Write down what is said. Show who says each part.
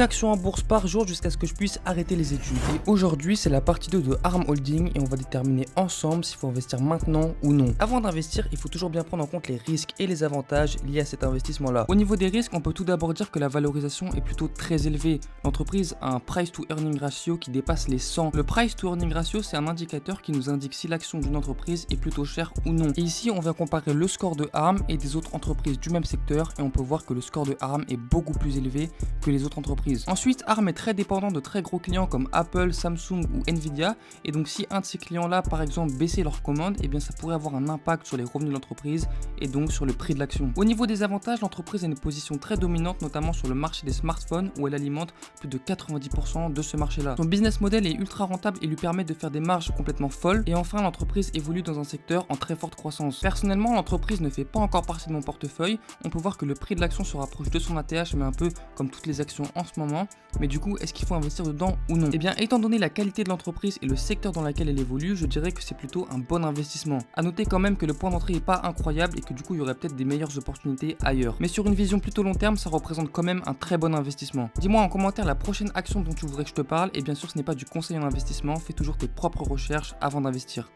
Speaker 1: une action en bourse par jour jusqu'à ce que je puisse arrêter les études. Et aujourd'hui, c'est la partie 2 de ARM Holding et on va déterminer ensemble s'il faut investir maintenant ou non. Avant d'investir, il faut toujours bien prendre en compte les risques et les avantages liés à cet investissement-là. Au niveau des risques, on peut tout d'abord dire que la valorisation est plutôt très élevée. L'entreprise a un price to earning ratio qui dépasse les 100. Le price to earning ratio, c'est un indicateur qui nous indique si l'action d'une entreprise est plutôt chère ou non. Et ici, on va comparer le score de ARM et des autres entreprises du même secteur et on peut voir que le score de ARM est beaucoup plus élevé que les autres entreprises. Ensuite, ARM est très dépendant de très gros clients comme Apple, Samsung ou Nvidia et donc si un de ces clients-là, par exemple, baissait leurs commandes, eh bien ça pourrait avoir un impact sur les revenus de l'entreprise et donc sur le prix de l'action. Au niveau des avantages, l'entreprise a une position très dominante, notamment sur le marché des smartphones où elle alimente plus de 90% de ce marché-là. Son business model est ultra rentable et lui permet de faire des marges complètement folles. Et enfin, l'entreprise évolue dans un secteur en très forte croissance. Personnellement, l'entreprise ne fait pas encore partie de mon portefeuille. On peut voir que le prix de l'action se rapproche de son ATH, mais un peu comme toutes les actions en ce moment. Mais du coup, est-ce qu'il faut investir dedans ou non? Eh bien, étant donné la qualité de l'entreprise et le secteur dans lequel elle évolue, je dirais que c'est plutôt un bon investissement. À noter quand même que le point d'entrée n'est pas incroyable et que du coup, il y aurait peut-être des meilleures opportunités ailleurs. Mais sur une vision plutôt long terme, ça représente quand même un très bon investissement. Dis-moi en commentaire la prochaine action dont tu voudrais que je te parle et bien sûr, ce n'est pas du conseil en investissement, fais toujours tes propres recherches avant d'investir.